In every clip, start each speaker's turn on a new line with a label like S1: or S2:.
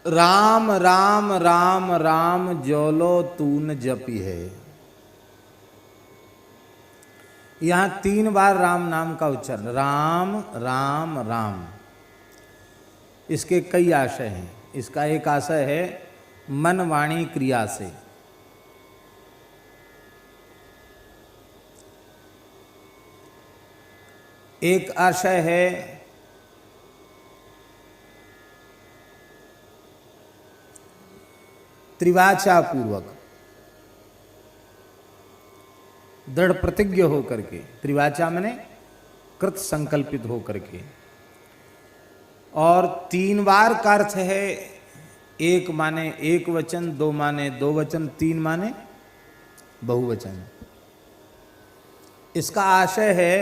S1: राम राम राम राम जोलो तून जपी है। यहां 3 बार राम नाम का उच्चारण, राम राम राम। इसके कई आशय हैं। इसका एक आशय है मन वाणी क्रिया से। एक आशय है त्रिवाचा पूर्वक, दृढ़ प्रतिज्ञ होकर के। त्रिवाचा माने कृत संकल्पित होकर के। और 3 बार का अर्थ है, 1 माने एक वचन, 2 माने 2 वचन, 3 माने बहुवचन। इसका आशय है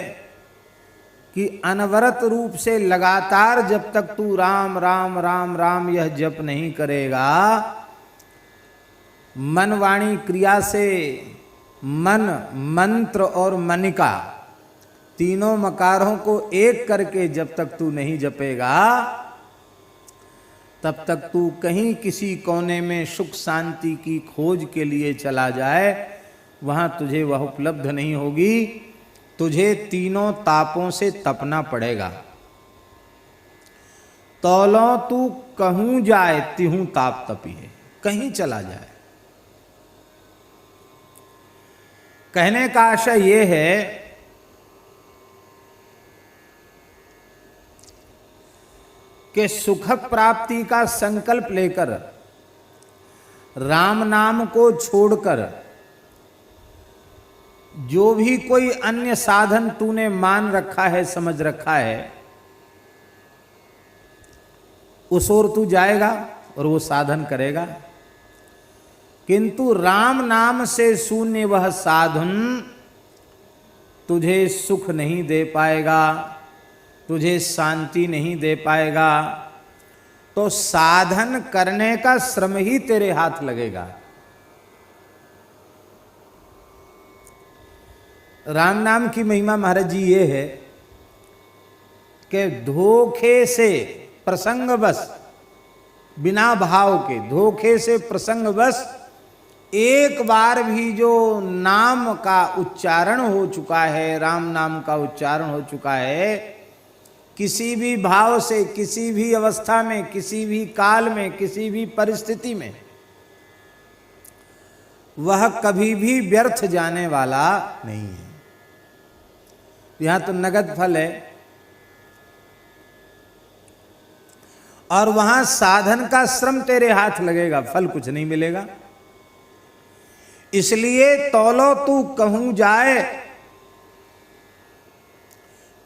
S1: कि अनवरत रूप से लगातार जब तक तू राम राम राम राम यह जप नहीं करेगा, मन वाणी क्रिया से, मन, मंत्र और मनिका तीनों मकारों को एक करके जब तक तू नहीं जपेगा, तब तक तू कहीं किसी कोने में सुख शांति की खोज के लिए चला जाए, वहां तुझे वह उपलब्ध नहीं होगी। तुझे तीनों तापों से तपना पड़ेगा। तौलो तू कहूं जाए तिहूं ताप तपी है। कहीं चला जाए। कहने का आशय यह है कि सुख प्राप्ति का संकल्प लेकर राम नाम को छोड़कर जो भी कोई अन्य साधन तूने मान रखा है, समझ रखा है, उस ओर तू जाएगा और वो साधन करेगा। किंतु राम नाम से शून्य वह साधन तुझे सुख नहीं दे पाएगा, तुझे शांति नहीं दे पाएगा। तो साधन करने का श्रम ही तेरे हाथ लगेगा। राम नाम की महिमा महाराज जी ये है कि धोखे से प्रसंगवश, बिना भाव के धोखे से प्रसंगवश एक बार भी जो नाम का उच्चारण हो चुका है, राम नाम का उच्चारण हो चुका है, किसी भी भाव से, किसी भी अवस्था में, किसी भी काल में, किसी भी परिस्थिति में, वह कभी भी व्यर्थ जाने वाला नहीं है। यहां तो नगद फल है और वहां साधन का श्रम तेरे हाथ लगेगा, फल कुछ नहीं मिलेगा। इसलिए तौलो तू कहूं जाए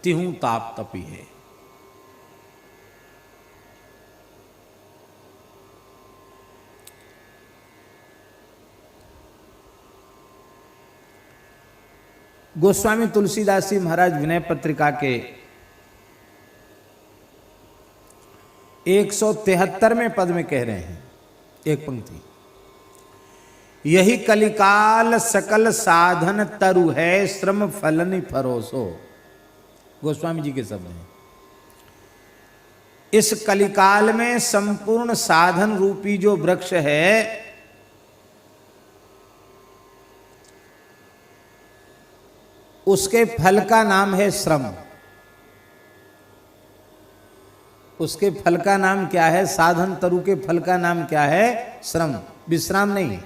S1: तिहूं ताप तपी है। गोस्वामी तुलसीदास जी महाराज विनय पत्रिका के 173वें पद में कह रहे हैं, एक पंक्ति, यही कलिकाल सकल साधन तरु है, श्रम फलनि फरोसो। गोस्वामी जी के शब्द हैं। इस कलिकाल में संपूर्ण साधन रूपी जो वृक्ष है, उसके फल का नाम है श्रम। उसके फल का नाम क्या है? साधन तरु के फल का नाम क्या है? श्रम। विश्राम नहीं,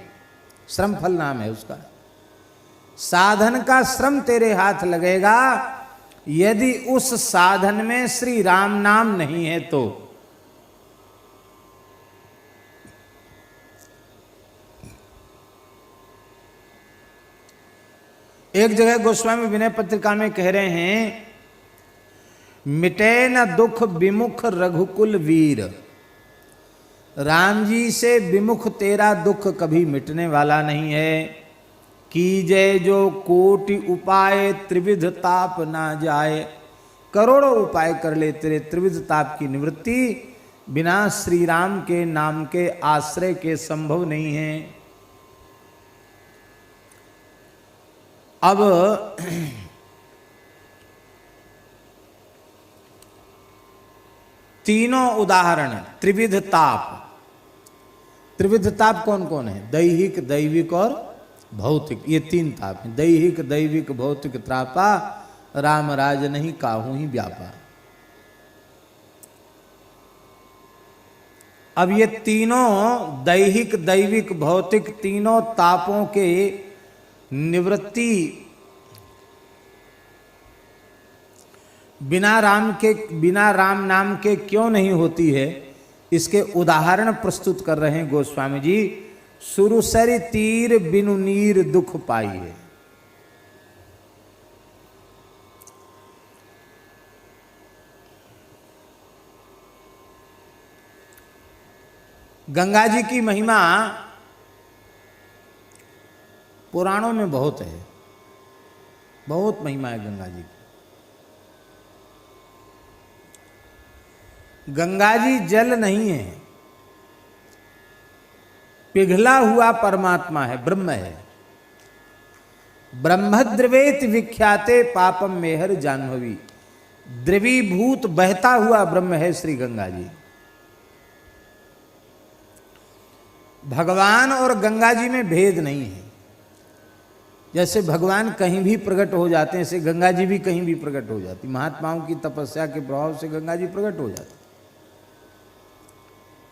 S1: श्रम फल नाम है उसका। साधन का श्रम तेरे हाथ लगेगा। यदि उस साधन में श्री राम नाम नहीं है तो एक जगह गोस्वामी विनय पत्रिका में कह रहे हैं, मिटे न दुख विमुख रघुकुल वीर। राम जी से विमुख तेरा दुख कभी मिटने वाला नहीं है। कीजय जो कोटि उपाय त्रिविध ताप ना जाए। करोड़ों उपाय कर ले, तेरे त्रिविध ताप की निवृत्ति बिना श्री राम के नाम के आश्रय के संभव नहीं है। अब तीनों उदाहरण, त्रिविध ताप, त्रिविध ताप कौन कौन है? दैहिक, दैविक और भौतिक, ये तीन ताप हैं। दैहिक, दैविक, भौतिक त्रापा, राम राज नहीं काहू ही व्यापा। अब ये तीनों दैहिक, दैविक, भौतिक तीनों तापों के निवृत्ति बिना राम नाम के क्यों नहीं होती है, इसके उदाहरण प्रस्तुत कर रहे हैं गोस्वामी जी। सुरसरि तीर बिनु नीर दुख पाइए। गंगा जी की महिमा पुराणों में बहुत है, बहुत महिमा है गंगा जी की। गंगा जी जल नहीं है, पिघला हुआ परमात्मा है, ब्रह्म है। ब्रह्मद्रवेत विख्याते पापम मेहर जाह्नवी। द्रवीभूत बहता हुआ ब्रह्म है श्री गंगा जी। भगवान और गंगा जी में भेद नहीं है। जैसे भगवान कहीं भी प्रकट हो जाते हैं, ऐसे गंगा जी भी कहीं भी प्रकट हो जाती। महात्माओं की तपस्या के प्रभाव से गंगा जी प्रकट हो जाती।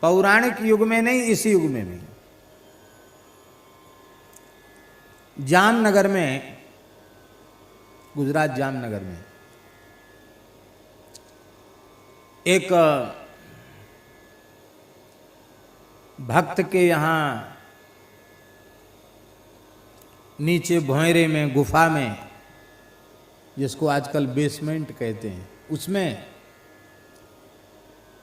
S1: पौराणिक युग में नहीं, इस युग में भी। जामनगर में, गुजरात जामनगर में एक भक्त के यहाँ नीचे भोंयरे में, गुफा में, जिसको आजकल बेसमेंट कहते हैं, उसमें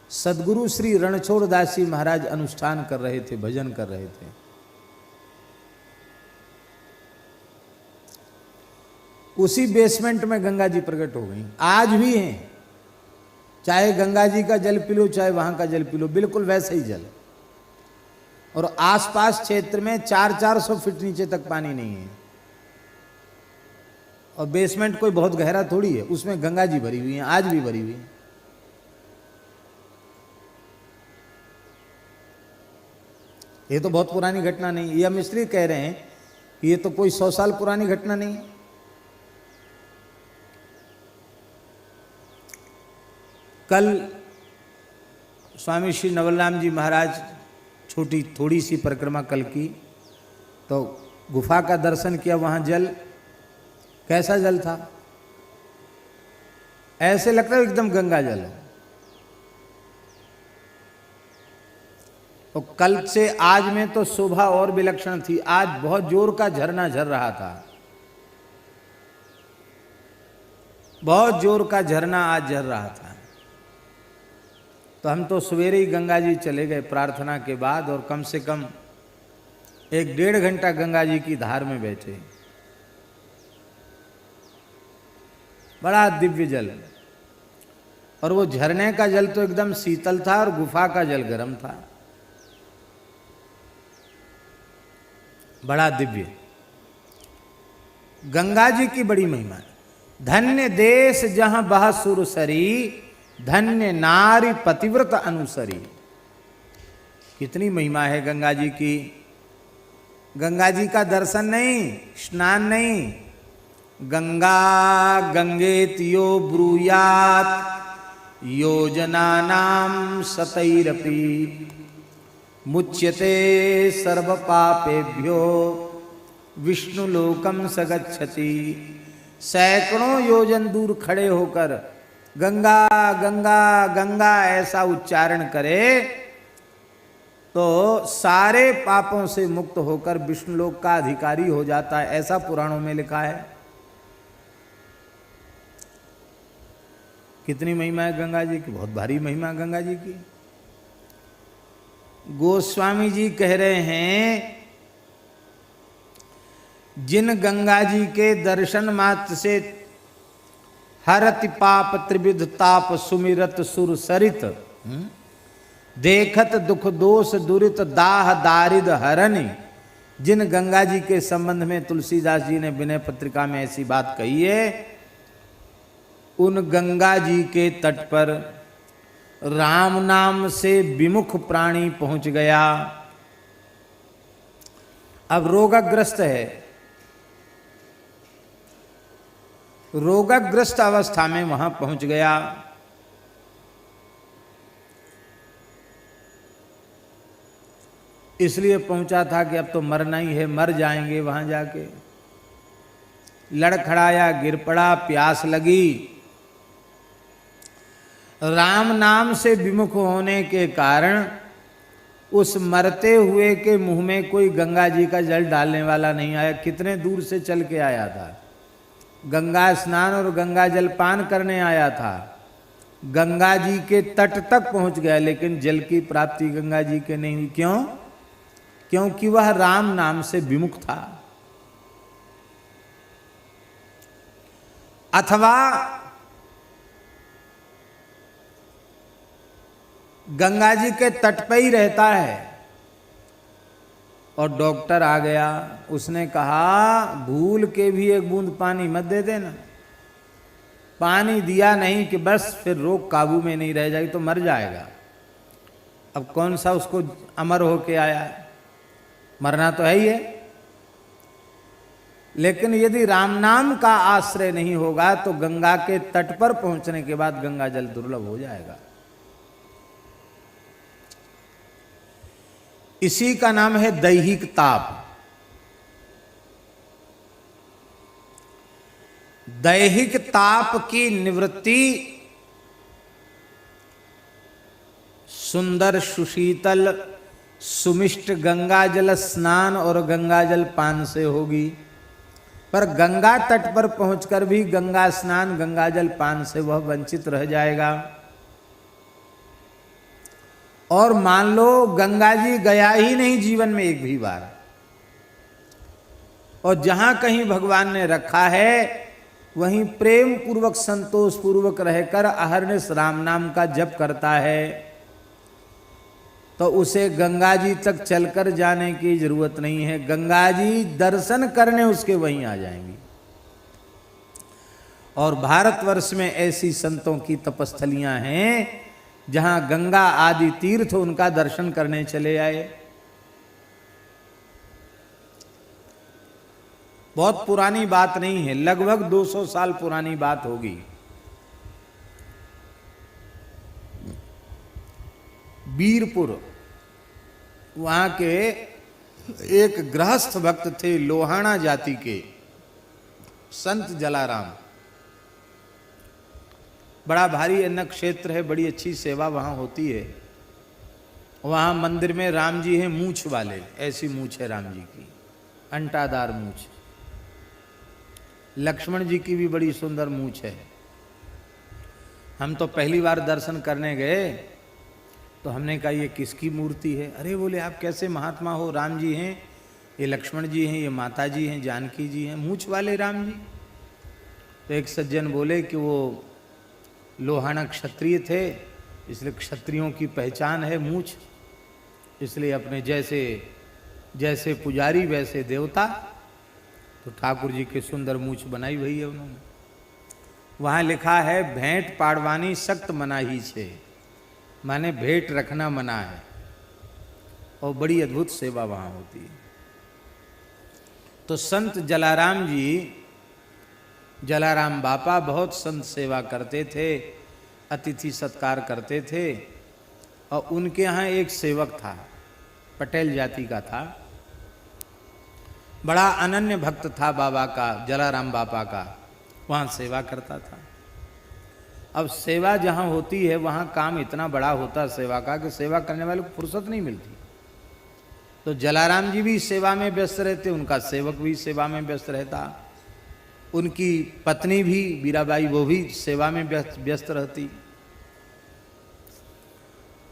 S1: सदगुरु श्री रणछोड़ दास जी महाराज अनुष्ठान कर रहे थे, भजन कर रहे थे। उसी बेसमेंट में गंगा जी प्रकट हो गई। आज भी हैं, चाहे गंगा जी का जल पी लो, चाहे वहां का जल पी लो, बिल्कुल वैसे ही जल। और आसपास क्षेत्र में 400-400 फीट नीचे तक पानी नहीं है। और बेसमेंट कोई बहुत गहरा थोड़ी है, उसमें गंगा जी भरी हुई है, आज भी भरी हुई है। ये तो बहुत पुरानी घटना नहीं। यह मिस्त्री कह रहे हैं कि ये तो कोई 100 साल पुरानी घटना नहीं है। कल स्वामी श्री नवलराम जी महाराज थोड़ी सी परिक्रमा कल की, तो गुफा का दर्शन किया। वहां जल, कैसा जल था? ऐसे लगता है एकदम गंगा जल है। तो कल से आज में तो शोभा और विलक्षण थी। आज बहुत जोर का झरना झर रहा था, बहुत जोर का झरना आज झर रहा था। तो हम तो सवेरे ही गंगा जी चले गए प्रार्थना के बाद, और कम से कम 1-1.5 घंटा गंगा जी की धार में बैठे। बड़ा दिव्य जल, और वो झरने का जल तो एकदम शीतल था और गुफा का जल गर्म था। बड़ा दिव्य। गंगा जी की बड़ी महिमा है। धन्य देश जहां बह सुरसरी, धन्य नारी पतिव्रत अनुसरी। कितनी महिमा है गंगा जी की। गंगा जी का दर्शन नहीं, स्नान नहीं, गंगा गंगेतियो ब्रूयात योजनानाम सतैरपि मुच्यते सर्व पापेभ्यो विष्णुलोकम सगच्छति। सैकड़ों योजन दूर खड़े होकर गंगा गंगा गंगा ऐसा उच्चारण करे तो सारे पापों से मुक्त होकर विष्णुलोक का अधिकारी हो जाता है। ऐसा पुराणों में लिखा है। कितनी महिमा है गंगा जी की, बहुत भारी महिमा है गंगा जी की। गोस्वामी जी कह रहे हैं, जिन गंगा जी के दर्शन मात्र से हरति पाप त्रिविध ताप सुमिरत सुर सरित, देखत दुख दोष दुरित दाह दारिद हरनि। जिन गंगा जी के संबंध में तुलसीदास जी ने विनय पत्रिका में ऐसी बात कही है, उन गंगा जी के तट पर राम नाम से विमुख प्राणी पहुंच गया अब रोगग्रस्त है, रोगग्रस्त अवस्था में वहां पहुंच गया। इसलिए पहुंचा था कि अब तो मरना ही है, मर जाएंगे वहां जाके। लड़खड़ाया, गिर पड़ा, प्यास लगी। राम नाम से विमुख होने के कारण उस मरते हुए के मुंह में कोई गंगा जी का जल डालने वाला नहीं आया। कितने दूर से चल के आया था, गंगा स्नान और गंगा जल पान करने आया था। गंगा जी के तट तक पहुंच गया, लेकिन जल की प्राप्ति गंगा जी के नहीं हुई। क्यों? क्योंकि वह राम नाम से विमुख था। अथवा गंगा जी के तट पे ही रहता है और डॉक्टर आ गया, उसने कहा भूल के भी एक बूंद पानी मत दे देना। पानी दिया नहीं कि बस फिर रोग काबू में नहीं रह जाएगी तो मर जाएगा। अब कौन सा उसको अमर होके आया, मरना तो है ही है। लेकिन यदि राम नाम का आश्रय नहीं होगा तो गंगा के तट पर पहुंचने के बाद गंगा जल दुर्लभ हो जाएगा। इसी का नाम है दैहिक ताप। दैहिक ताप की निवृत्ति सुंदर सुशीतल सुमिष्ट गंगा जल स्नान और गंगा जल पान से होगी। पर गंगा तट पर पहुंचकर भी गंगा स्नान गंगा जल पान से वह वंचित रह जाएगा। और मान लो गंगा जी गया ही नहीं जीवन में एक भी बार, और जहां कहीं भगवान ने रखा है वहीं प्रेम पूर्वक संतोष पूर्वक रहकर अहरनिश राम नाम का जप करता है, तो उसे गंगा जी तक चलकर जाने की जरूरत नहीं है। गंगा जी दर्शन करने उसके वहीं आ जाएंगी। और भारतवर्ष में ऐसी संतों की तपस्थलियां हैं जहां गंगा आदि तीर्थ उनका दर्शन करने चले आए। बहुत पुरानी बात नहीं है, लगभग 200 साल पुरानी बात होगी। बीरपुर वहां के एक गृहस्थ भक्त थे, लोहाना जाति के संत जलाराम। बड़ा भारी अन्न क्षेत्र है, बड़ी अच्छी सेवा वहां होती है। वहां मंदिर में राम जी हैं मूछ वाले, ऐसी मूछ है राम जी की, अंटादार मूछ। लक्ष्मण जी की भी बड़ी सुंदर मूछ है। हम तो पहली बार दर्शन करने गए तो हमने कहा ये किसकी मूर्ति है? अरे बोले आप कैसे महात्मा हो, राम जी हैं, ये लक्ष्मण जी हैं, ये माता जी हैं, जानकी जी हैं, मूछ वाले राम जी। तो एक सज्जन बोले कि वो लोहाना क्षत्रिय थे, इसलिए क्षत्रियों की पहचान है मूछ, इसलिए अपने जैसे जैसे पुजारी वैसे देवता, तो ठाकुर जी के सुंदर मूछ बनाई हुई है उन्होंने। वहाँ लिखा है भेंट पाड़वानी सख्त मनाही छे, माने भेंट रखना मना है। और बड़ी अद्भुत सेवा वहाँ होती है। तो संत जलाराम जी, जलाराम बापा बहुत संत सेवा करते थे, अतिथि सत्कार करते थे। और उनके यहाँ एक सेवक था, पटेल जाति का था, बड़ा अनन्य भक्त था बाबा का, जलाराम बापा का, वहाँ सेवा करता था। अब सेवा जहाँ होती है वहाँ काम इतना बड़ा होता है सेवा का कि सेवा करने वाले को फुर्सत नहीं मिलती। तो जलाराम जी भी सेवा में व्यस्त रहते, उनका सेवक भी सेवा में व्यस्त रहता, उनकी पत्नी भी बीराबाई वो भी सेवा में व्यस्त रहती।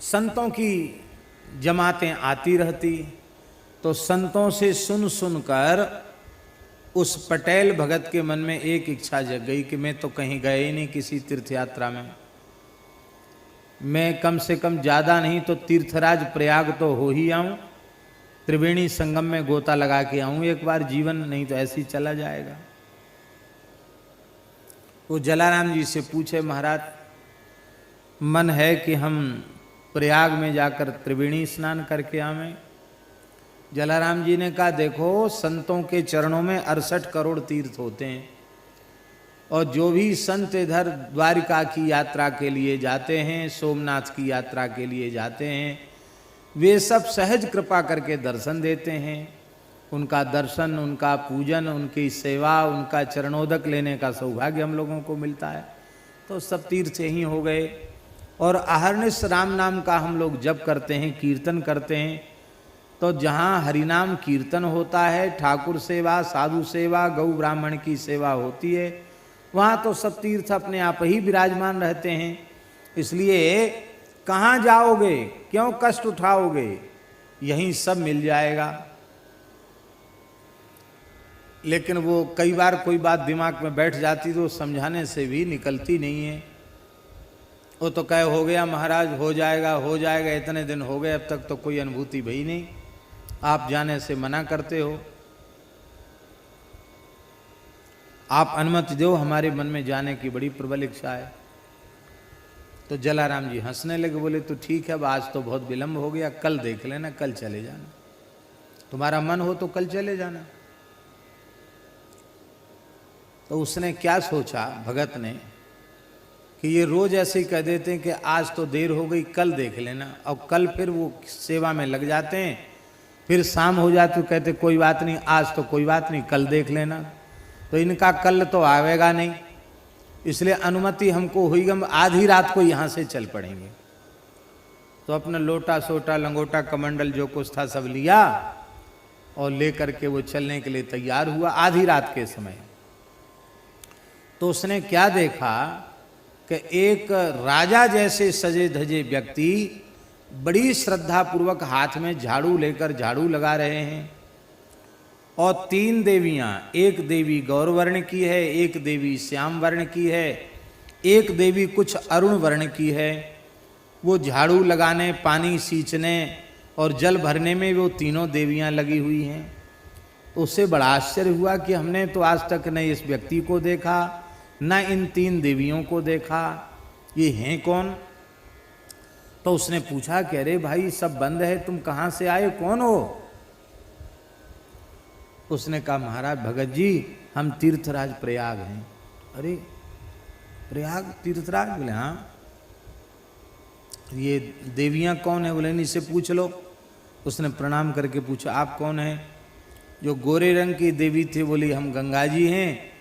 S1: संतों की जमातें आती रहती, तो संतों से सुन सुनकर उस पटेल भगत के मन में एक इच्छा जग गई कि मैं तो कहीं गए ही नहीं किसी तीर्थ यात्रा में, मैं कम से कम ज़्यादा नहीं तो तीर्थराज प्रयाग तो हो ही आऊँ, त्रिवेणी संगम में गोता लगा के आऊँ एक बार, जीवन नहीं तो ऐसे ही चला जाएगा। वो जलाराम जी से पूछे महाराज मन है कि हम प्रयाग में जाकर त्रिवेणी स्नान करके आवें। जलाराम जी ने कहा देखो, संतों के चरणों में 68 करोड़ तीर्थ होते हैं, और जो भी संत इधर द्वारिका की यात्रा के लिए जाते हैं, सोमनाथ की यात्रा के लिए जाते हैं, वे सब सहज कृपा करके दर्शन देते हैं। उनका दर्शन, उनका पूजन, उनकी सेवा, उनका चरणोदक लेने का सौभाग्य हम लोगों को मिलता है। तो सब तीर्थ ही हो गए। और अहर्निश राम नाम का हम लोग जप करते हैं, कीर्तन करते हैं। तो जहाँ हरिनाम कीर्तन होता है, ठाकुर सेवा, साधु सेवा, गौ ब्राह्मण की सेवा होती है, वहाँ तो सब तीर्थ अपने आप ही विराजमान रहते हैं। इसलिए कहाँ जाओगे, क्यों कष्ट उठाओगे, यहीं सब मिल जाएगा। लेकिन वो कई बार कोई बात दिमाग में बैठ जाती तो समझाने से भी निकलती नहीं है। वो तो कहे हो गया महाराज, हो जाएगा हो जाएगा, इतने दिन हो गए, अब तक तो कोई अनुभूति भई नहीं, आप जाने से मना करते हो। आप अनुमति दो, हमारे मन में जाने की बड़ी प्रबल इच्छा है। तो जलाराम जी हंसने लगे, बोले तो ठीक है, अब आज तो बहुत विलंब हो गया, कल देख लेना, कल चले जाना, तुम्हारा मन हो तो कल चले जाना। तो उसने क्या सोचा भगत ने कि ये रोज ऐसे ही कह देते हैं कि आज तो देर हो गई, कल देख लेना, और कल फिर वो सेवा में लग जाते हैं, फिर शाम हो जाती तो कहते कोई बात नहीं, आज तो कोई बात नहीं, कल देख लेना। तो इनका कल तो आवेगा नहीं, इसलिए अनुमति हमको हुई, हम आधी रात को यहाँ से चल पड़ेंगे। तो अपना लोटा सोटा लंगोटा कमंडल जो कुछ था सब लिया और लेकर के वो चलने के लिए तैयार हुआ आधी रात के समय। तो उसने क्या देखा कि एक राजा जैसे सजे धजे व्यक्ति बड़ी श्रद्धा पूर्वक हाथ में झाड़ू लेकर झाड़ू लगा रहे हैं, और 3 देवियां, एक देवी गौरवर्ण की है, एक देवी श्याम वर्ण की है, एक देवी कुछ अरुण वर्ण की है। वो झाड़ू लगाने, पानी सींचने और जल भरने में वो तीनों देवियां लगी हुई हैं। तो उससे बड़ा आश्चर्य हुआ कि हमने तो आज तक न इस व्यक्ति को देखा, न इन 3 देवियों को देखा, ये हैं कौन? तो उसने पूछा कि अरे भाई सब बंद है, तुम कहाँ से आए, कौन हो? उसने कहा महाराज भगत जी, हम तीर्थराज प्रयाग हैं। अरे प्रयाग तीर्थराज? बोले हाँ। ये देवियां कौन है? बोले इनसे पूछ लो। उसने प्रणाम करके पूछा आप कौन हैं? जो गोरे रंग की देवी थी बोली हम गंगा जी हैं,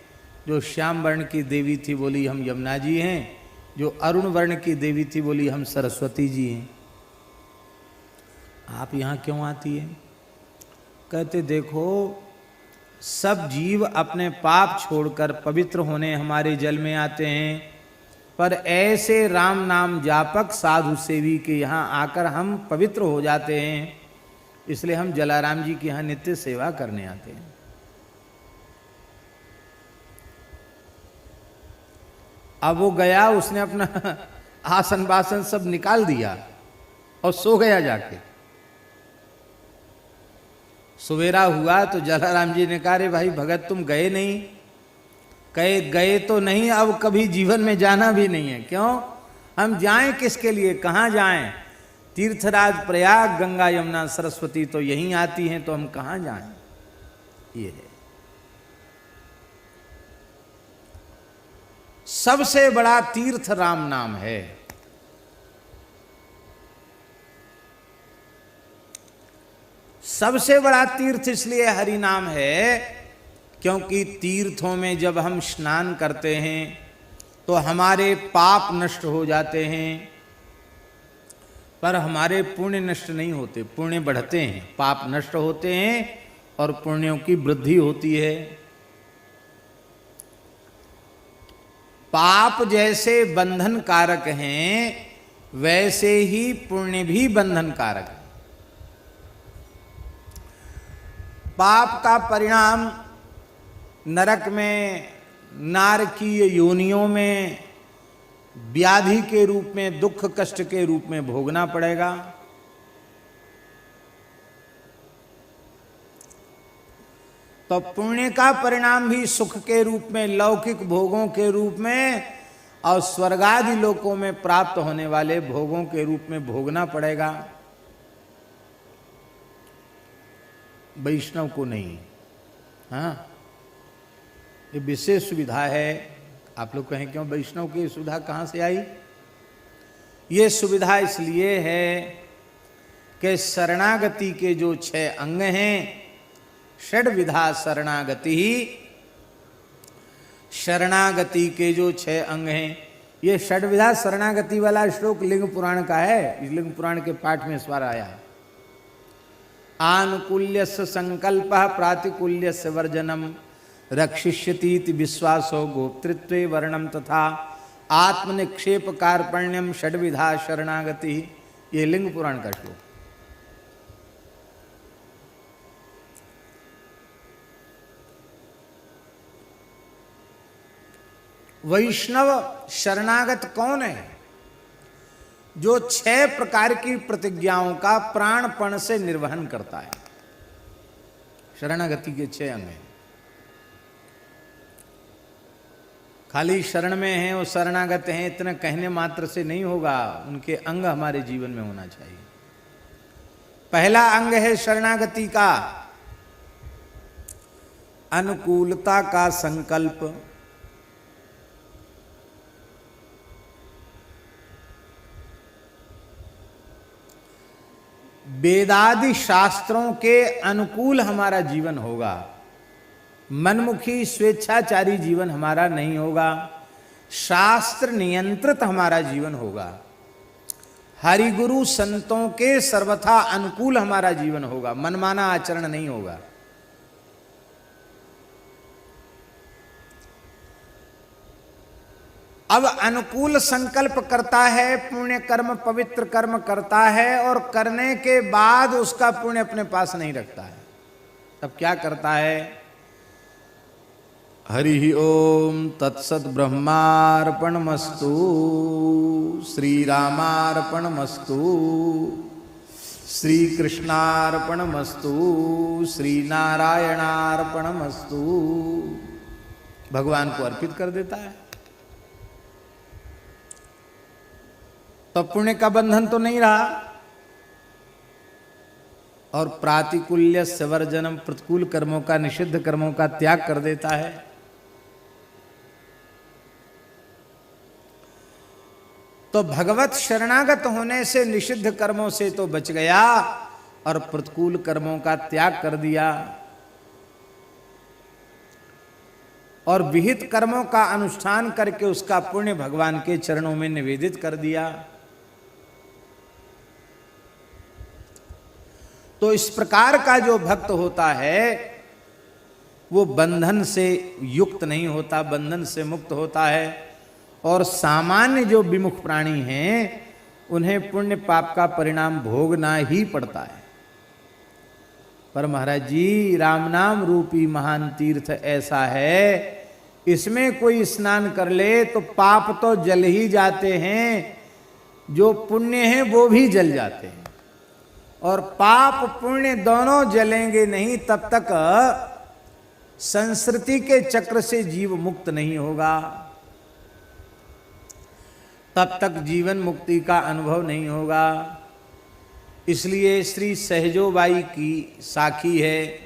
S1: जो श्याम वर्ण की देवी थी बोली हम यमुना जी हैं, जो अरुण वर्ण की देवी थी बोली हम सरस्वती जी हैं। आप यहाँ क्यों आती हैं? कहते देखो, सब जीव अपने पाप छोड़कर पवित्र होने हमारे जल में आते हैं, पर ऐसे राम नाम जापक साधु सेवी के यहाँ आकर हम पवित्र हो जाते हैं, इसलिए हम जलाराम जी के यहाँ नित्य सेवा करने आते हैं। अब वो गया, उसने अपना आसन बासन सब निकाल दिया और सो गया जाके। सवेरा हुआ तो जलाराम जी ने कहा रे भाई भगत तुम गए नहीं? कहे गए तो नहीं, अब कभी जीवन में जाना भी नहीं है। क्यों? हम जाएं किसके लिए, कहाँ जाएं? तीर्थराज प्रयाग, गंगा यमुना सरस्वती तो यहीं आती हैं, तो हम कहाँ जाएं? ये है सबसे बड़ा तीर्थ राम नाम है। सबसे बड़ा तीर्थ इसलिए हरि नाम है क्योंकि तीर्थों में जब हम स्नान करते हैं तो हमारे पाप नष्ट हो जाते हैं, पर हमारे पुण्य नष्ट नहीं होते, पुण्य बढ़ते हैं, पाप नष्ट होते हैं और पुण्यों की वृद्धि होती है। पाप जैसे बंधन कारक हैं वैसे ही पुण्य भी बंधन कारक है। पाप का परिणाम नरक में, नारकीय योनियों में व्याधि के रूप में, दुख कष्ट के रूप में भोगना पड़ेगा। तो पुण्य का परिणाम भी सुख के रूप में, लौकिक भोगों के रूप में और स्वर्गादि लोकों में प्राप्त होने वाले भोगों के रूप में भोगना पड़ेगा। वैष्णव को नहीं। हाँ, ये विशेष सुविधा है। आप लोग कहें क्यों वैष्णव की सुविधा कहाँ से आई? ये सुविधा इसलिए है कि शरणागति के जो 6 अंग हैं, षड्विधा शरणागति ही, शरणागति के जो 6 अंग हैं, ये षड्विधा शरणागति वाला श्लोक लिंग पुराण का है। इस लिंग पुराण के पाठ में इस बार आया है। आनुकूल्यस्य संकल्पः प्रातिकूल्यस्य वर्जनम रक्षिष्यतीति विश्वासो गोप्तृत्वे वर्णम तथा आत्मनिक्षेप कार्पण्यम षड्विधा शरणागति। ये लिंग पुराण का श्लोक। वैष्णव शरणागत कौन है? जो 6 प्रकार की प्रतिज्ञाओं का प्राणपण से निर्वहन करता है। शरणागति के 6 अंग हैं। खाली शरण में हैं और शरणागत हैं इतना कहने मात्र से नहीं होगा, उनके अंग हमारे जीवन में होना चाहिए। पहला अंग है शरणागति का अनुकूलता का संकल्प। वेदादि शास्त्रों के अनुकूल हमारा जीवन होगा, मनमुखी स्वेच्छाचारी जीवन हमारा नहीं होगा, शास्त्र नियंत्रित हमारा जीवन होगा, हरिगुरु संतों के सर्वथा अनुकूल हमारा जीवन होगा, मनमाना आचरण नहीं होगा। अब अनुकूल संकल्प करता है, पुण्य कर्म पवित्र कर्म करता है और करने के बाद उसका पुण्य अपने पास नहीं रखता है। तब क्या करता है? हरि ओम तत्सत ब्रह्मार्पणमस्तु श्री रामार्पणमस्तु श्री कृष्णार्पणमस्तु श्री नारायणार्पणमस्तु। भगवान को अर्पित कर देता है। तो पुण्य का बंधन तो नहीं रहा। और प्रातिकूल्य सवर्जनम, प्रतिकूल कर्मों का, निषिद्ध कर्मों का त्याग कर देता है। तो भगवत शरणागत होने से निषिद्ध कर्मों से तो बच गया और प्रतिकूल कर्मों का त्याग कर दिया और विहित कर्मों का अनुष्ठान करके उसका पुण्य भगवान के चरणों में निवेदित कर दिया। तो इस प्रकार का जो भक्त होता है वो बंधन से युक्त नहीं होता, बंधन से मुक्त होता है। और सामान्य जो विमुख प्राणी हैं उन्हें पुण्य पाप का परिणाम भोगना ही पड़ता है। पर महाराज जी, राम नाम रूपी महान तीर्थ ऐसा है, इसमें कोई स्नान कर ले तो पाप तो जल ही जाते हैं, जो पुण्य हैं वो भी जल जाते हैं। और पाप पुण्य दोनों जलेंगे नहीं तब तक संस्कृति के चक्र से जीव मुक्त नहीं होगा, तब तक जीवन मुक्ति का अनुभव नहीं होगा। इसलिए श्री सहजोबाई की साखी है,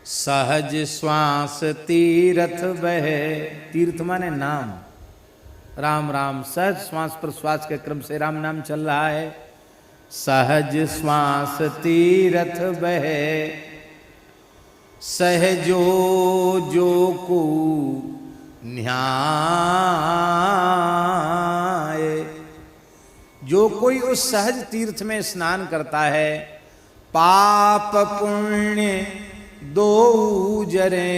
S1: सहज श्वास तीर्थ बहे। तीर्थ माने नाम, राम राम। सहज श्वास प्रश्वास के क्रम से राम नाम चल रहा है। सहज श्वास तीर्थ बहे, सहजो जो को न्याय। जो कोई उस सहज तीर्थ में स्नान करता है, पाप पुण्य दो जरे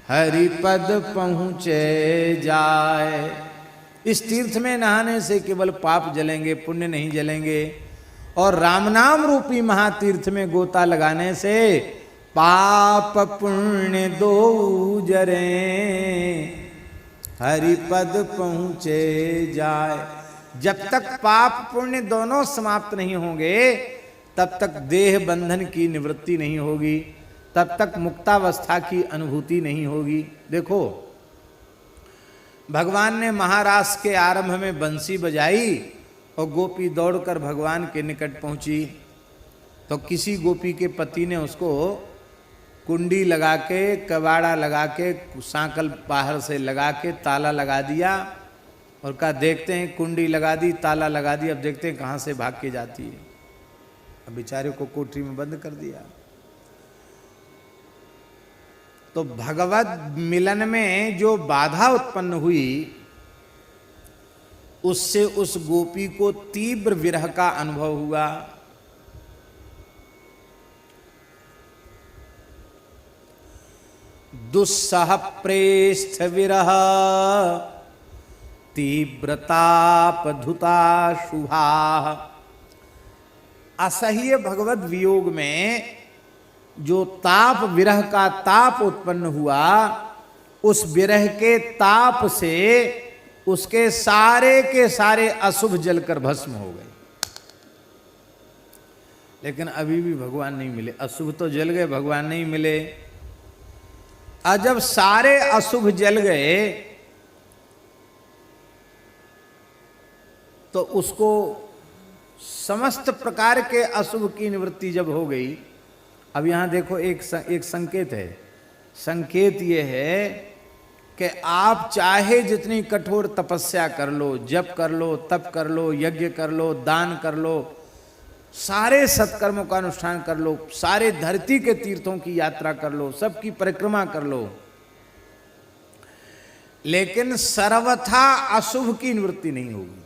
S1: हरिपद पहुँचे जाए। इस तीर्थ में नहाने से केवल पाप जलेंगे, पुण्य नहीं जलेंगे। और रामनाम रूपी महातीर्थ में गोता लगाने से पाप पुण्य दो जरे हरिपद पहुँचे जाए। जब तक पाप पुण्य दोनों समाप्त नहीं होंगे तब तक देह बंधन की निवृत्ति नहीं होगी, तब तक मुक्तावस्था की अनुभूति नहीं होगी। देखो, भगवान ने महारास के आरंभ में बंसी बजाई और गोपी दौड़कर भगवान के निकट पहुंची। तो किसी गोपी के पति ने उसको कुंडी लगा के, कबाड़ा लगा के, सांकल बाहर से लगा के ताला लगा दिया और कहा देखते हैं, कुंडी लगा दी, ताला लगा दी, अब देखते हैं कहाँ से भाग के जाती है। अब बेचारे को कोठरी में बंद कर दिया। तो भगवत मिलन में जो बाधा उत्पन्न हुई, उससे उस गोपी को तीव्र विरह का अनुभव हुआ। दुस्सह प्रेष्ठ विरह तीव्रतापधुता शुभा। असह्य भगवत वियोग में जो ताप, विरह का ताप उत्पन्न हुआ, उस विरह के ताप से उसके सारे के सारे अशुभ जलकर भस्म हो गए। लेकिन अभी भी भगवान नहीं मिले। अशुभ तो जल गए, भगवान नहीं मिले। और जब सारे अशुभ जल गए तो उसको समस्त प्रकार के अशुभ की निवृत्ति जब हो गई। अब यहां देखो एक संकेत है। संकेत ये है कि आप चाहे जितनी कठोर तपस्या कर लो, जप कर लो, तप कर लो, यज्ञ कर लो, दान कर लो, सारे सत्कर्मों का अनुष्ठान कर लो, सारे धरती के तीर्थों की यात्रा कर लो, सबकी परिक्रमा कर लो, लेकिन सर्वथा अशुभ की निवृत्ति नहीं होगी।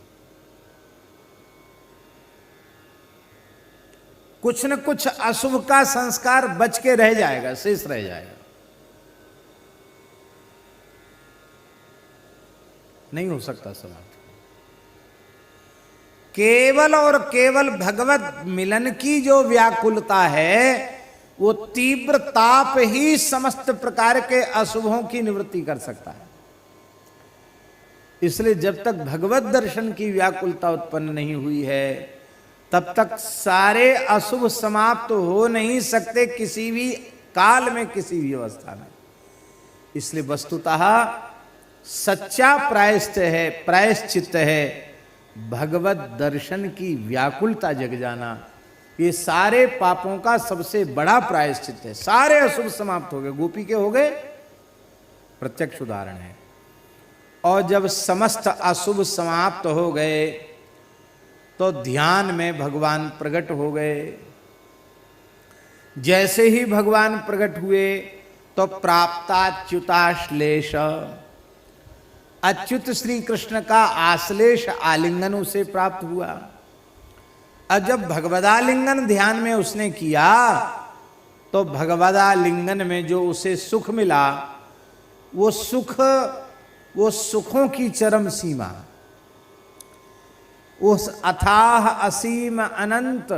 S1: कुछ न कुछ अशुभ का संस्कार बच के रह जाएगा, शेष रह जाएगा। नहीं हो सकता समाप्त। केवल और केवल भगवत मिलन की जो व्याकुलता है, वो तीव्र ताप ही समस्त प्रकार के अशुभों की निवृत्ति कर सकता है। इसलिए जब तक भगवत दर्शन की व्याकुलता उत्पन्न नहीं हुई है, तब तक सारे अशुभ समाप्त हो नहीं सकते किसी भी काल में, किसी भी अवस्था में। इसलिए वस्तुतः सच्चा प्रायश्चित्त है भगवत दर्शन की व्याकुलता जग जाना। ये सारे पापों का सबसे बड़ा प्रायश्चित्त है। सारे अशुभ समाप्त हो गए, गोपी के हो गए, प्रत्यक्ष उदाहरण है। और जब समस्त अशुभ समाप्त हो गए तो ध्यान में भगवान प्रकट हो गए। जैसे ही भगवान प्रकट हुए तो प्राप्ताच्युताश्लेष, अच्युत श्री कृष्ण का आश्लेष आलिंगन उसे प्राप्त हुआ। और जब भगवदालिंगन ध्यान में उसने किया तो भगवदालिंगन में जो उसे सुख मिला, वो सुखों की चरम सीमा, उस अथाह असीम अनंत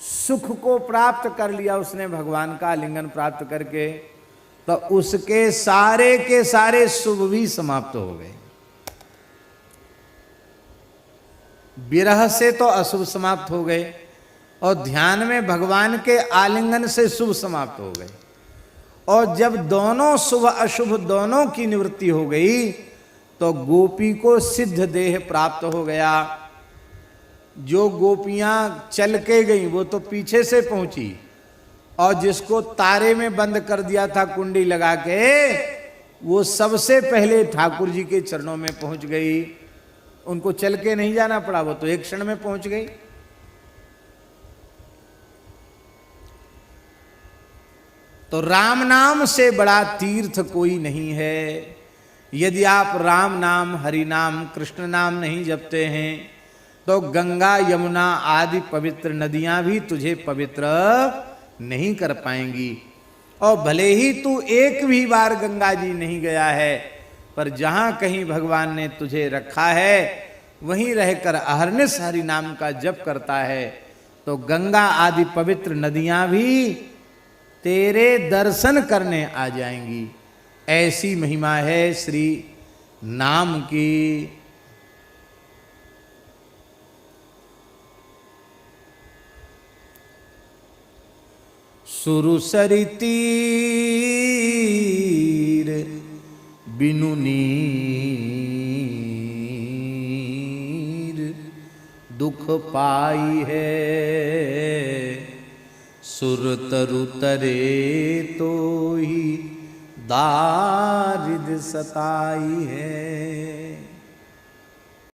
S1: सुख को प्राप्त कर लिया उसने भगवान का आलिंगन प्राप्त करके। तो उसके सारे के सारे शुभ भी समाप्त हो गए। विरह से तो अशुभ समाप्त हो गए और ध्यान में भगवान के आलिंगन से शुभ समाप्त हो गए। और जब दोनों शुभ अशुभ दोनों की निवृत्ति हो गई तो गोपी को सिद्ध देह प्राप्त हो गया। जो गोपियां चल के गई वो तो पीछे से पहुंची, और जिसको तारे में बंद कर दिया था कुंडी लगा के, वो सबसे पहले ठाकुर जी के चरणों में पहुंच गई। उनको चल के नहीं जाना पड़ा, वो तो एक क्षण में पहुंच गई। तो राम नाम से बड़ा तीर्थ कोई नहीं है। यदि आप राम नाम, हरि नाम, कृष्ण नाम नहीं जपते हैं तो गंगा, यमुना आदि पवित्र नदियां भी तुझे पवित्र नहीं कर पाएंगी। और भले ही तू एक भी बार गंगा जी नहीं गया है, पर जहां कहीं भगवान ने तुझे रखा है वहीं रहकर अहरनिश हरि नाम का जप करता है, तो गंगा आदि पवित्र नदियां भी तेरे दर्शन करने आ जाएंगी। ऐसी महिमा है श्री नाम की। सुरसरी तीर बिनु नीर दुख पाई है, सुर तरु तरे तो ही दारिद सताई है।